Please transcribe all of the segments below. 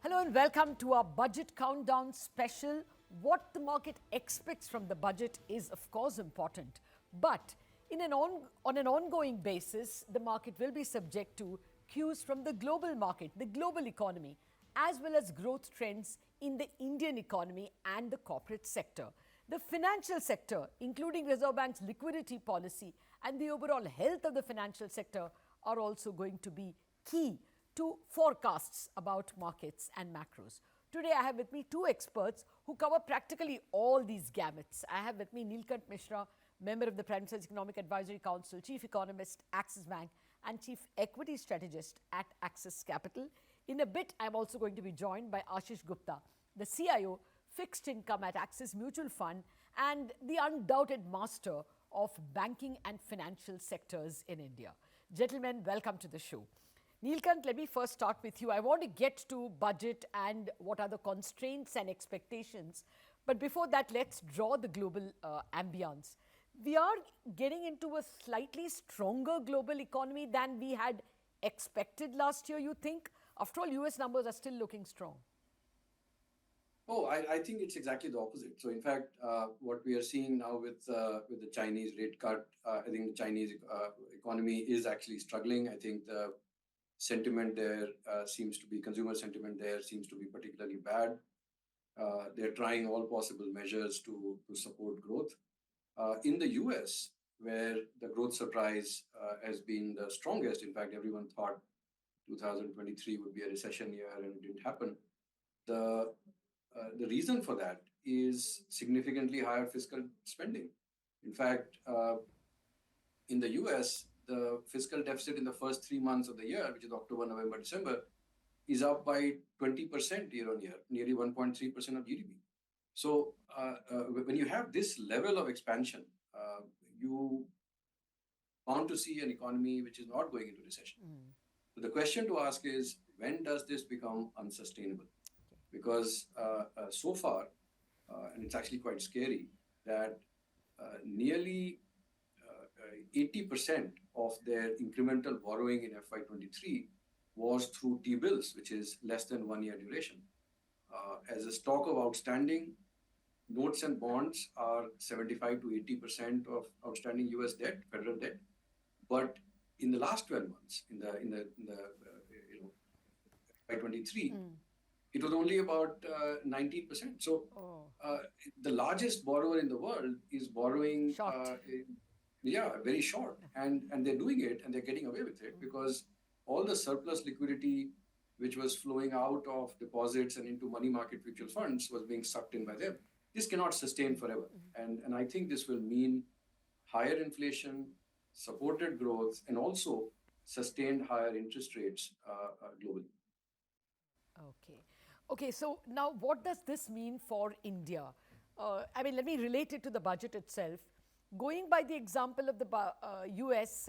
Hello and welcome to our budget countdown special. What the market expects from the budget is of course important, but on an ongoing basis, the market will be subject to cues from the global market, the global economy, as well as growth trends in the Indian economy and the corporate sector. The financial sector, including Reserve Bank's liquidity policy and the overall health of the financial sector, are also going to be key to forecasts about markets and macros. Today I have with me two experts who cover practically all these gamuts. I have with me Neelkanth Mishra, member of the Prime Minister's Economic Advisory Council, Chief Economist, Axis Bank, and Chief Equity Strategist at Axis Capital. In a bit, I'm also going to be joined by Ashish Gupta, the CIO Fixed Income at Axis Mutual Fund and the undoubted master of banking and financial sectors in India. Gentlemen, welcome to the show. Neelkanth, let me first start with you. I want to get to budget and what are the constraints and expectations. But before that, let's draw the global ambience. We are getting into a slightly stronger global economy than we had expected last year, you think? After all, US numbers are still looking strong. Oh, I think it's exactly the opposite. So, in fact, what we are seeing now with the Chinese rate cut, I think the Chinese economy is actually struggling. I think the sentiment there consumer sentiment there seems to be particularly bad. They're trying all possible measures to support growth. In the US, where the growth surprise has been the strongest, in fact, everyone thought 2023 would be a recession year and it didn't happen. The reason for that is significantly higher fiscal spending. In fact, in the US, the fiscal deficit in the first 3 months of the year, which is October, November, December, is up by 20% year on year, nearly 1.3% of GDP. So when you have this level of expansion, you bound to see an economy which is not going into recession. So the question to ask is, when does this become unsustainable? Because so far, and it's actually quite scary, that nearly 80% of their incremental borrowing in FY23 was through T-bills, which is less than 1 year duration. As a stock of outstanding, notes and bonds are 75 to 80% of outstanding US debt, federal debt. But in the last 12 months, in the FY23, it was only about 19%. So the largest borrower in the world is borrowing very short. And they're doing it and they're getting away with it because all the surplus liquidity which was flowing out of deposits and into money market mutual funds was being sucked in by them. This cannot sustain forever. And I think this will mean higher inflation, supported growth, and also sustained higher interest rates globally. Okay, so now what does this mean for India? Let me relate it to the budget itself. Going by the example of the US,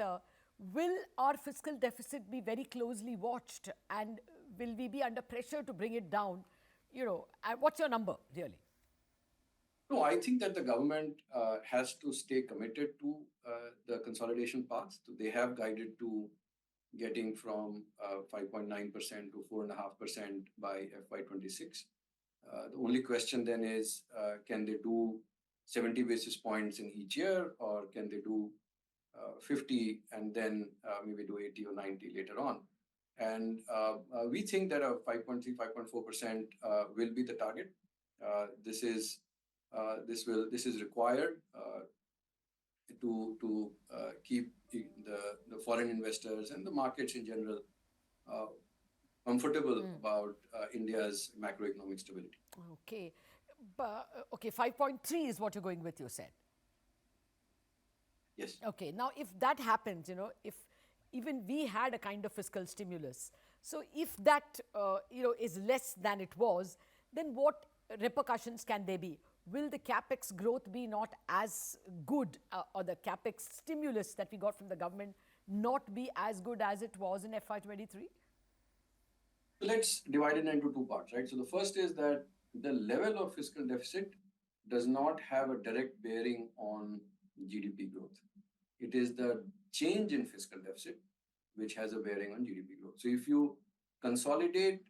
will our fiscal deficit be very closely watched and will we be under pressure to bring it down? What's your number, really? No, I think that the government has to stay committed to the consolidation path. So they have guided to getting from 5.9% to 4.5% by FY26. The only question then is, can they do 70 basis points in each year, or can they do 50 and then maybe do 80 or 90 later on? And we think that a 5.3, 5.4% will be the target. This is required to keep the foreign investors and the markets in general comfortable about India's macroeconomic stability. Okay. 5.3 is what you're going with, you said. Yes. Okay. Now, if that happens, if even we had a kind of fiscal stimulus, so if that, is less than it was, then what repercussions can there be? Will the capex growth be not as good, or the capex stimulus that we got from the government not be as good as it was in FY23? Let's divide it into two parts, right? So the first is that the level of fiscal deficit does not have a direct bearing on GDP growth. It is the change in fiscal deficit which has a bearing on GDP growth. So if you consolidate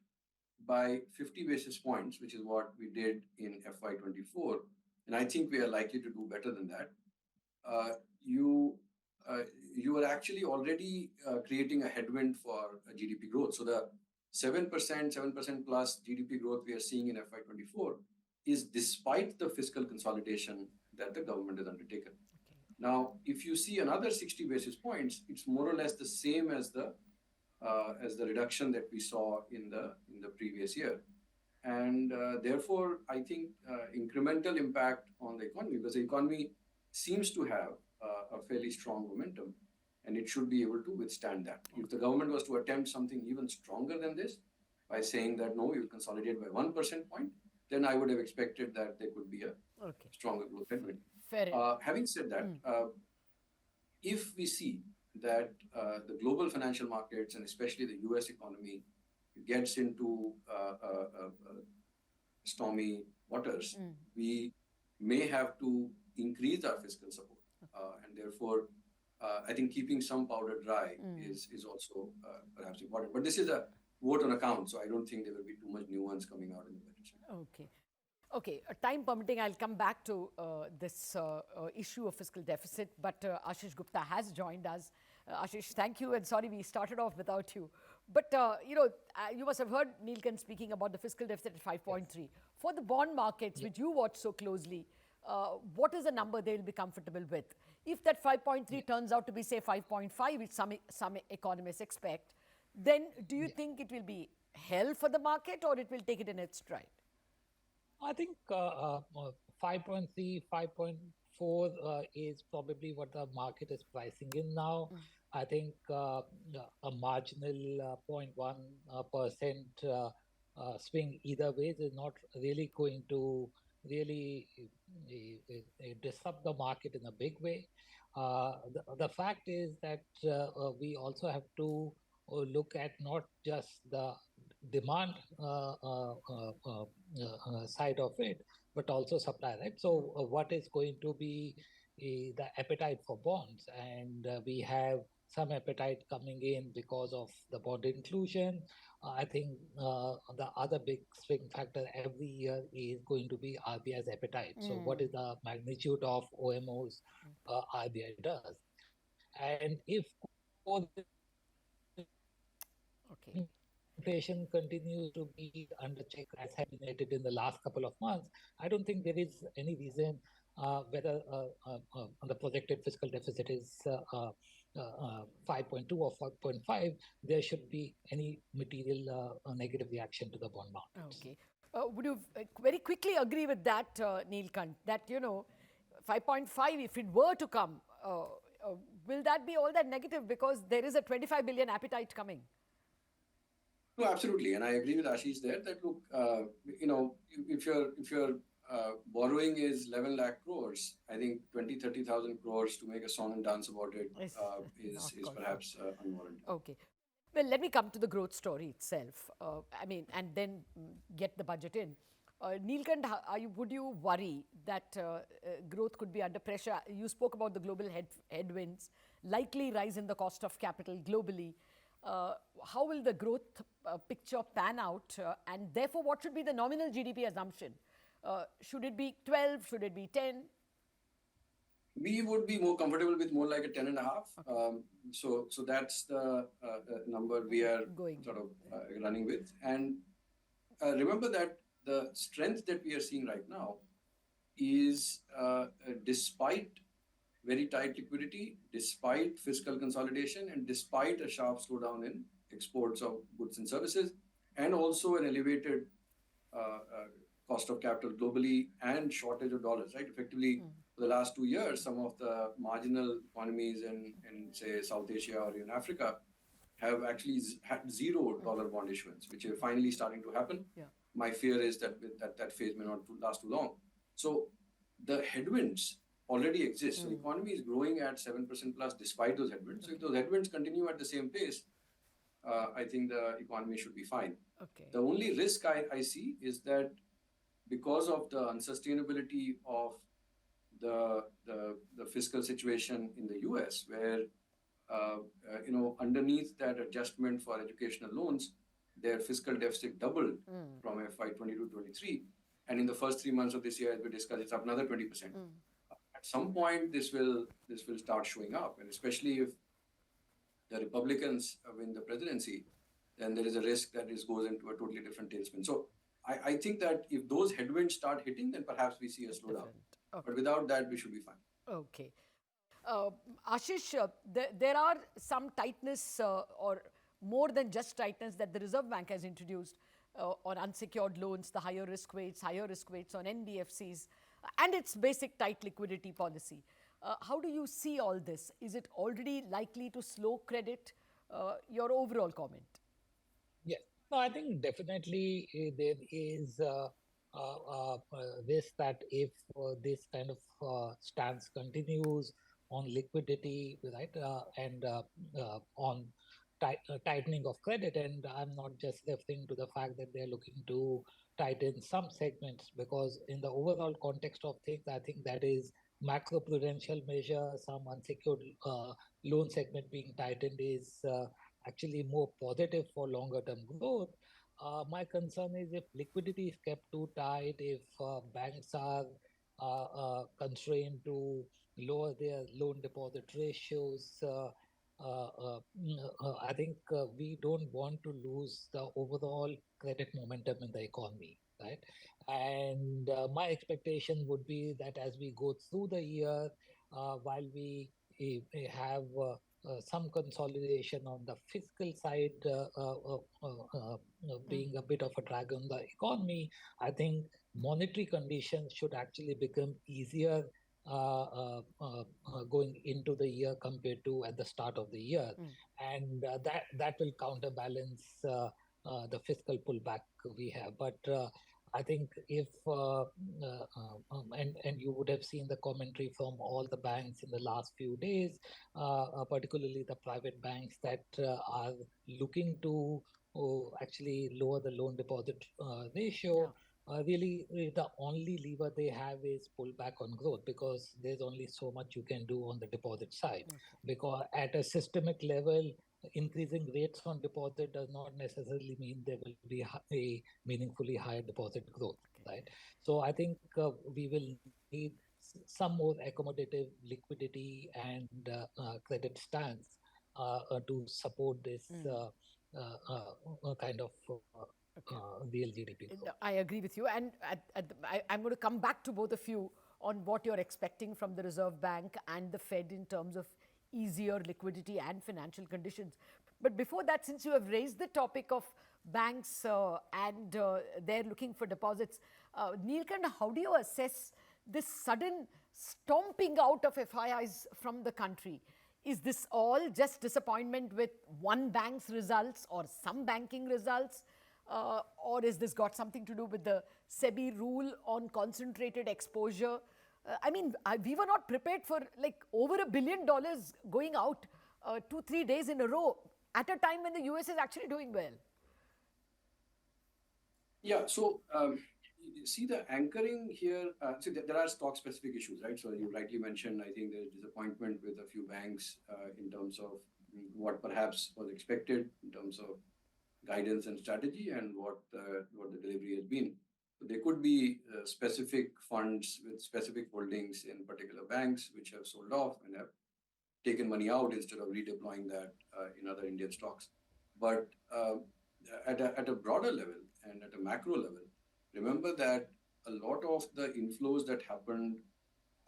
by 50 basis points, which is what we did in FY24, and I think we are likely to do better than that, uh, you uh, you are actually already creating a headwind for GDP growth. So the 7% plus GDP growth we are seeing in FY24 is despite the fiscal consolidation that the government has undertaken. Now, if you see another 60 basis points, it's more or less the same as the reduction that we saw in the previous year, and therefore I think incremental impact on the economy, because the economy seems to have a fairly strong momentum, and it should be able to withstand that. If the government was to attempt something even stronger than this by saying that no, you'll consolidate by 1% point, then I would have expected that there could be a stronger growth headwind. Fair enough. Having said that, if we see that the global financial markets and especially the US economy gets into stormy waters, we may have to increase our fiscal support. And therefore, I think keeping some powder dry is also perhaps important. But this is a vote on account, so I don't think there will be too much nuance coming out in the budget. Okay, time permitting, I'll come back to this issue of fiscal deficit, but Ashish Gupta has joined us. Ashish, thank you, and sorry we started off without you. But, you must have heard Neelkanth speaking about the fiscal deficit at 5.3. For the bond markets, which you watch so closely, what is the number they'll be comfortable with? If that 5.3 turns out to be, say, 5.5, which some economists expect, then do you think it will be hell for the market, or it will take it in its stride? I think 5.3, 5.4 is probably what the market is pricing in now. I think a marginal 0.1% swing either way is not really going to really disrupt the market in a big way. The fact is that we also have to look at not just the demand side of it, but also supply, right? So what is going to be the appetite for bonds? And we have some appetite coming in because of the bond inclusion. I think the other big swing factor every year is going to be RBI's appetite. So what is the magnitude of OMOs RBI does? And if inflation continues to be under check as has been noted in the last couple of months, I don't think there is any reason whether the projected fiscal deficit is 5.2 or 5.5, there should be any material negative reaction to the bond markets. Okay. Would you very quickly agree with that, Neelkanth, that, 5.5, if it were to come, will that be all that negative because there is a 25 billion appetite coming? No, absolutely, and I agree with Ashish there that look, if your borrowing is 11 lakh crores, I think 30,000 crores to make a song and dance about it is perhaps unwarranted. Okay. Well, let me come to the growth story itself. And then get the budget in. Neelkanth, would you worry that growth could be under pressure? You spoke about the global headwinds, likely rise in the cost of capital globally. How will the growth picture pan out? And therefore, what should be the nominal GDP assumption? Should it be 12? Should it be 10? We would be more comfortable with more like a 10.5. Okay. So that's the number we are running with. And remember that the strength that we are seeing right now is despite very tight liquidity, despite fiscal consolidation, and despite a sharp slowdown in exports of goods and services, and also an elevated cost of capital globally and shortage of dollars, right? Effectively, for the last 2 years, some of the marginal economies in say, South Asia or in Africa have actually had $0 bond issuance, which are finally starting to happen. Yeah. My fear is that that phase may not last too long. So the headwinds already exist. So the economy is growing at 7% plus despite those headwinds. So if those headwinds continue at the same pace, I think the economy should be fine. Okay. The only risk I see is that because of the unsustainability of the fiscal situation in the US, where underneath that adjustment for educational loans, their fiscal deficit doubled from FY22 to 23. And in the first 3 months of this year, as we discussed, it's up another 20%. At some point, this will start showing up, and especially if the Republicans win the presidency, then there is a risk that this goes into a totally different tailspin. So I think that if those headwinds start hitting, then perhaps we see a slowdown. Okay. But without that, we should be fine. Okay. Ashish, there are some tightness or more than just tightness that the Reserve Bank has introduced on unsecured loans, the higher risk weights on NBFCs, and its basic tight liquidity policy. How do you see all this? Is it already likely to slow credit? Your overall comment? Yes. No, I think definitely there is this that if this kind of stance continues on liquidity, right, and on tightening of credit, and I'm not just referring to the fact that they're looking to tighten some segments, because in the overall context of things, I think that is macroprudential measure, some unsecured loan segment being tightened is actually more positive for longer term growth. My concern is if liquidity is kept too tight, if banks are constrained to lower their loan deposit ratios, I think we don't want to lose the overall credit momentum in the economy, right? And my expectation would be that as we go through the year, while we have some consolidation on the fiscal side, being a bit of a drag on the economy, I think monetary conditions should actually become easier going into the year compared to at the start of the year, and that will counterbalance the fiscal pullback we have. But I think if and you would have seen the commentary from all the banks in the last few days, particularly the private banks that are looking to actually lower the loan deposit ratio. Really, the only lever they have is pull back on growth, because there's only so much you can do on the deposit side. Because at a systemic level, increasing rates on deposit does not necessarily mean there will be a meaningfully higher deposit growth, right? So I think we will need some more accommodative liquidity and credit stance to support this kind of real GDP growth. I agree with you. And I'm going to come back to both of you on what you're expecting from the Reserve Bank and the Fed in terms of easier liquidity and financial conditions. But before that, since you have raised the topic of banks and they're looking for deposits, Neelkanth, how do you assess this sudden stomping out of FIIs from the country? Is this all just disappointment with one bank's results or some banking results? Or is this got something to do with the SEBI rule on concentrated exposure? I mean, we were not prepared for like over $1 billion going out 2-3 days in a row at a time when the US is actually doing well. Yeah, so you see the anchoring here, so there are stock specific issues, right? So you rightly mentioned, I think there's disappointment with a few banks in terms of what perhaps was expected in terms of guidance and strategy and what the delivery has been. So there could be specific funds with specific holdings in particular banks which have sold off and have taken money out instead of redeploying that in other Indian stocks. But at a broader level and at a macro level, remember that a lot of the inflows that happened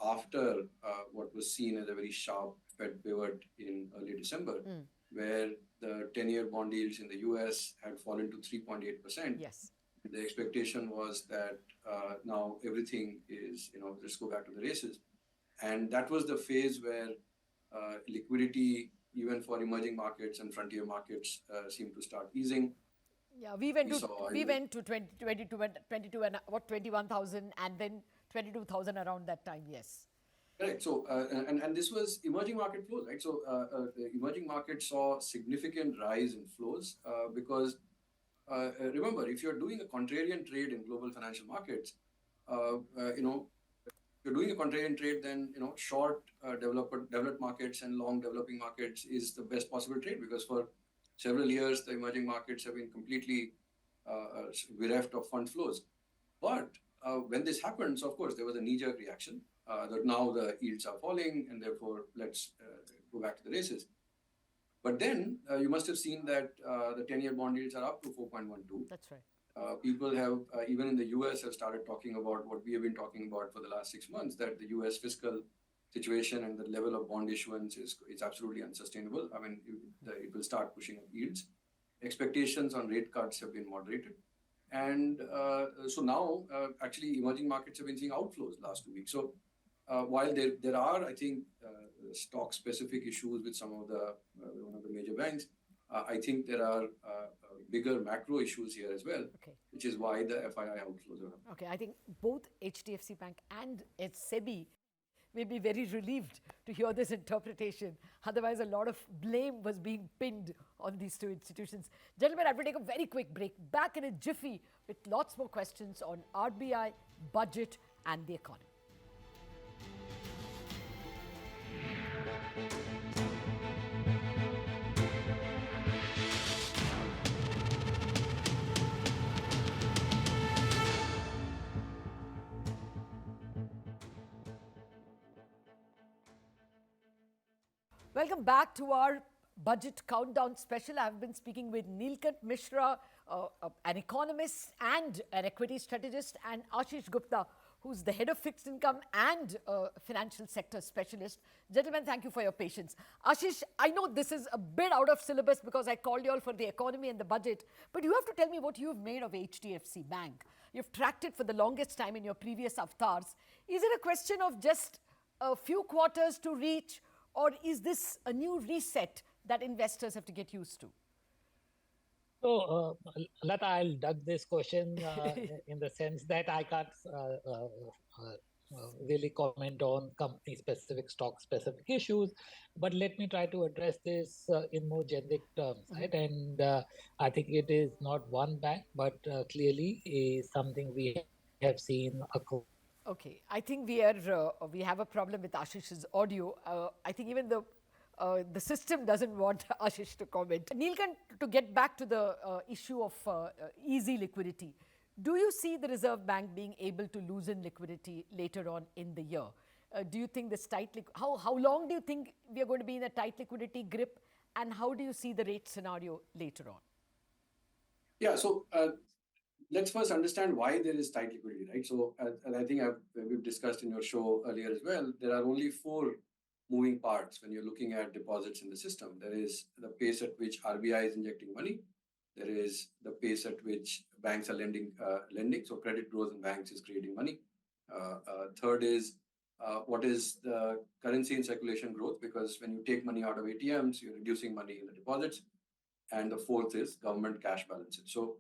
after what was seen as a very sharp Fed pivot in early December, where the 10-year bond yields in the US had fallen to 3.8%. Yes. The expectation was that now everything is, let's go back to the races. And that was the phase where liquidity, even for emerging markets and frontier markets, seemed to start easing. Yeah, we went to 22 and 21,000 and then 22,000 around that time, yes. Correct. So, and this was emerging market flows, right? So, the emerging markets saw significant rise in flows because, remember, if you're doing a contrarian trade in global financial markets, if you're doing a contrarian trade, then, short developed markets and long developing markets is the best possible trade, because for several years, the emerging markets have been completely bereft of fund flows. But when this happens, of course, there was a knee-jerk reaction that now the yields are falling and therefore let's go back to the races. But then you must have seen that the 10-year bond yields are up to 4.12. That's right. People have, even in the US, have started talking about what we have been talking about for the last 6 months, that the US fiscal situation and the level of bond issuance is absolutely unsustainable. I mean, it will start pushing up yields. Expectations on rate cuts have been moderated. And so now, actually, emerging markets have been seeing outflows last 2 weeks. So while there are, I think, stock-specific issues with some of the one of the major banks, I think there are bigger macro issues here as well, which is why the FII outflows are up. Okay, I think both HDFC Bank and SEBI may be very relieved to hear this interpretation. Otherwise, a lot of blame was being pinned on these two institutions. Gentlemen, I will take a very quick break. Back in a jiffy with lots more questions on RBI, budget, and the economy. Welcome back to our budget countdown special. I've been speaking with Neelkanth Mishra, an economist and an equity strategist, and Ashish Gupta, who's the head of fixed income and financial sector specialist. Gentlemen, thank you for your patience. Ashish, I know this is a bit out of syllabus because I called you all for the economy and the budget, but you have to tell me what you've made of HDFC Bank. You've tracked it for the longest time in your previous avatars. Is it a question of just a few quarters to reach, or is this a new reset that investors have to get used to? So, Lata, I'll duck this question in the sense that I can't really comment on company-specific, stock-specific issues, but let me try to address this in more generic terms, right? And I think it is not one bank, but clearly is something we have seen across. Okay, I think we have a problem with Ashish's audio. I think even the system doesn't want Ashish to comment. Neelkanth, to get back to the issue of easy liquidity, do you see the Reserve Bank being able to loosen liquidity later on in the year? Do you think this how long do you think we are going to be in a tight liquidity grip, and how do you see the rate scenario later on? Yeah, so let's first understand why there is tight liquidity, right? So, and I think we've discussed in your show earlier as well, there are only 4 moving parts when you're looking at deposits in the system. There is the pace at which RBI is injecting money. There is the pace at which banks are lending. So credit growth in banks is creating money. Third is what is the currency in circulation growth? Because when you take money out of ATMs, you're reducing money in the deposits. And the fourth is government cash balances. So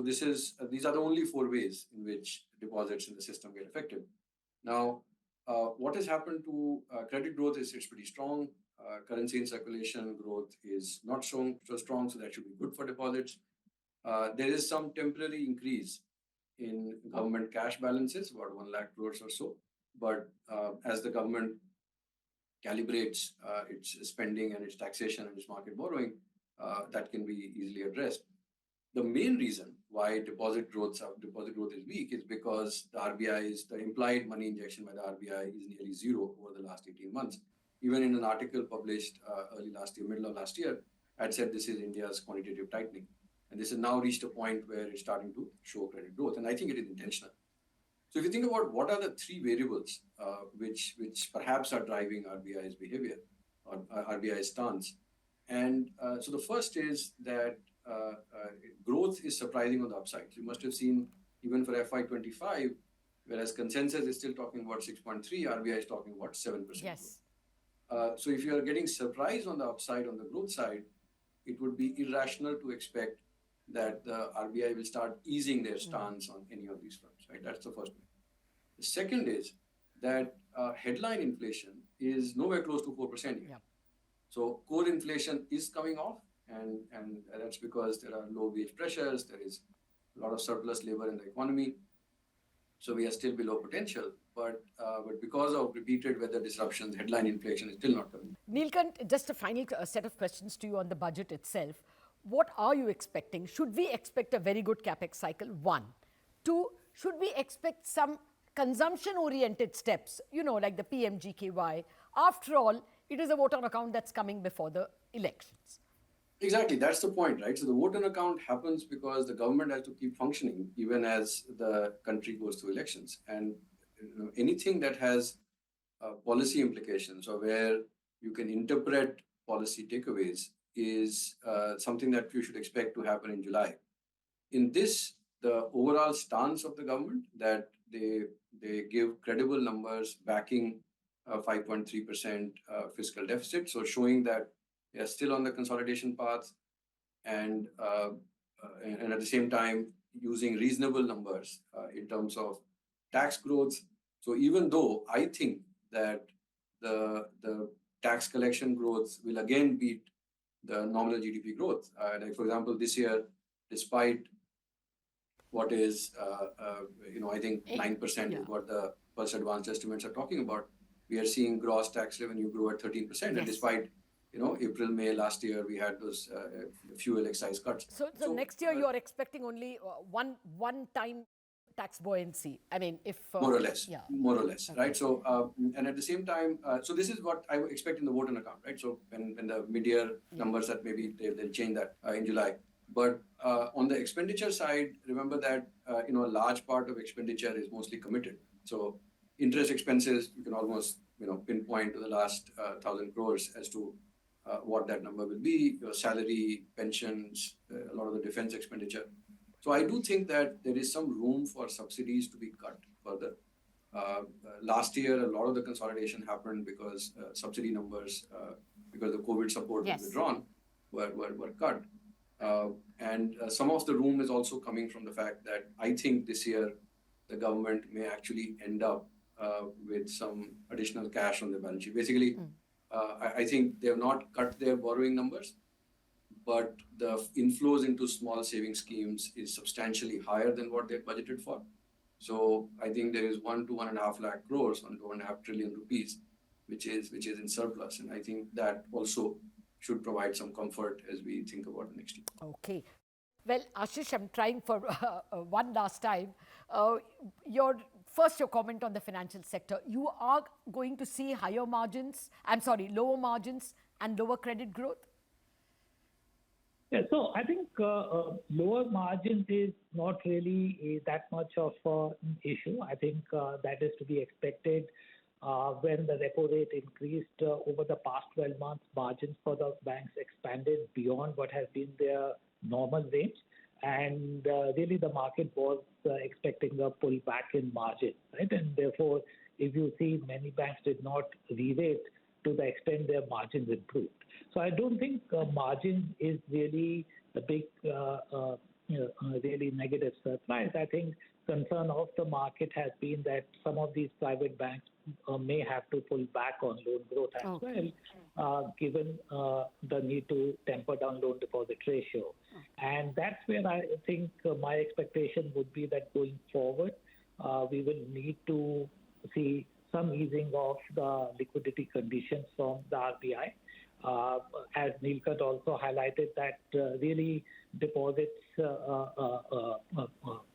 these are the only 4 ways in which deposits in the system get affected. Now, what has happened to credit growth is it's pretty strong. Currency in circulation growth is not so strong, so that should be good for deposits. There is some temporary increase in government cash balances, about 1 lakh crores or so. But as the government calibrates its spending and its taxation and its market borrowing, that can be easily addressed. The main reason why deposit growth is weak is because the implied money injection by the RBI is nearly zero over the last 18 months. Even in an article published middle of last year, I'd said this is India's quantitative tightening. And this has now reached a point where it's starting to show credit growth. And I think it is intentional. So if you think about what are the 3 variables which perhaps are driving RBI's behavior or RBI's stance. And so the first is that growth is surprising on the upside. You must have seen even for FY25, whereas consensus is still talking about 6.3, RBI is talking about 7%. Yes. So if you are getting surprised on the upside, on the growth side, it would be irrational to expect that the RBI will start easing their stance on any of these fronts, right? That's the first one. The second is that headline inflation is nowhere close to 4% yet. Yeah. So core inflation is coming off, and that's because there are low wage pressures, there is a lot of surplus labor in the economy. So we are still below potential, but because of repeated weather disruptions, headline inflation is still not coming. Neelkanth, just a final set of questions to you on the budget itself. What are you expecting? Should we expect a very good capex cycle? One. Two, should we expect some consumption-oriented steps, like the PMGKY? After all, it is a vote on account that's coming before the elections. Exactly, that's the point, right? So the vote on account happens because the government has to keep functioning even as the country goes through elections. And anything that has policy implications or where you can interpret policy takeaways is something that you should expect to happen in July. In this, the overall stance of the government that they give credible numbers backing 5.3% fiscal deficit, so showing that they are still on the consolidation path, and at the same time using reasonable numbers in terms of tax growth. So even though I think that the tax collection growth will again beat the nominal GDP growth, like for example, this year, despite what is I think 9% is what the first advanced estimates are talking about, we are seeing gross tax revenue grow at 13%, Yes. and despite April, May last year, we had those fuel excise cuts. So next year, you are expecting only one-time tax buoyancy. I mean, if... more or less, Okay. right? So, and at the same time, so this is what I expect in the vote on account, right? So when the mid-year numbers that maybe they'll change that in July. But on the expenditure side, remember that, a large part of expenditure is mostly committed. So interest expenses, you can almost, pinpoint to the last 1,000 crores as to what that number will be, your salary, pensions, a lot of the defense expenditure. So I do think that there is some room for subsidies to be cut further. Last year, a lot of the consolidation happened because subsidy numbers, because the COVID support was withdrawn, were cut. And some of the room is also coming from the fact that I think this year the government may actually end up with some additional cash on the balance sheet. Basically, I think they have not cut their borrowing numbers, but the inflows into small saving schemes is substantially higher than what they budgeted for. So I think there is 1 to 1.5 lakh crores on 2.5 trillion rupees, which is in surplus, and I think that also should provide some comfort as we think about the next year. Okay. Well, Ashish, I'm trying for one last time. Your comment on the financial sector. You are going to see lower margins and lower credit growth? Yeah, so I think lower margins is not really that much of an issue. I think that is to be expected when the repo rate increased over the past 12 months. Margins for the banks expanded beyond what has been their normal range. And really the market was expecting a pullback in margin, right? And therefore, if you see, many banks did not re-rate to the extent their margins improved. So I don't think margin is really a big, really negative surprise. I think concern of the market has been that some of these private banks may have to pull back on loan growth as well, given the need to temper down loan deposit ratio. And that's where I think my expectation would be that going forward, we will need to see some easing of the liquidity conditions from the RBI. As Neelkanth also highlighted that really deposits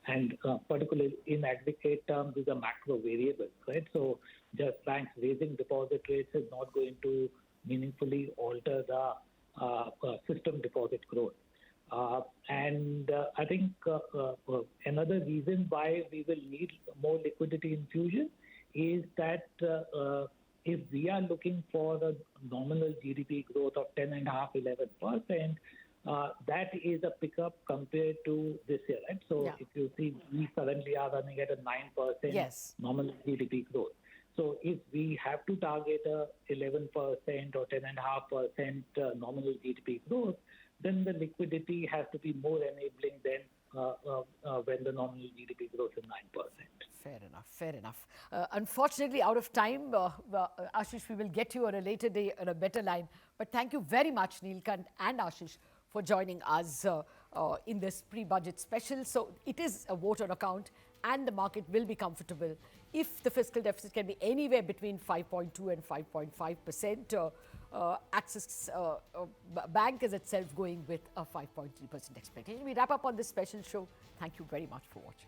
and particularly in aggregate terms is a macro variable, right? So just banks raising deposit rates is not going to meaningfully alter the system deposit growth. And I think another reason why we will need more liquidity infusion is that if we are looking for a nominal GDP growth of 10.5–11%, that is a pickup compared to this year, right? So if you see, we currently are running at a 9% nominal GDP growth. So if we have to target a 11% or 10.5% nominal GDP growth, then the liquidity has to be more enabling than when the nominal GDP growth is 9%. Fair enough. Unfortunately, out of time, Ashish, we will get you on a later day on a better line. But thank you very much, Neelkanth and Ashish, for joining us in this pre-budget special. So it is a vote on account, and the market will be comfortable if the fiscal deficit can be anywhere between 5.2 and 5.5%. Axis Bank is itself going with a 5.3% expectation. We wrap up on this special show. Thank you very much for watching.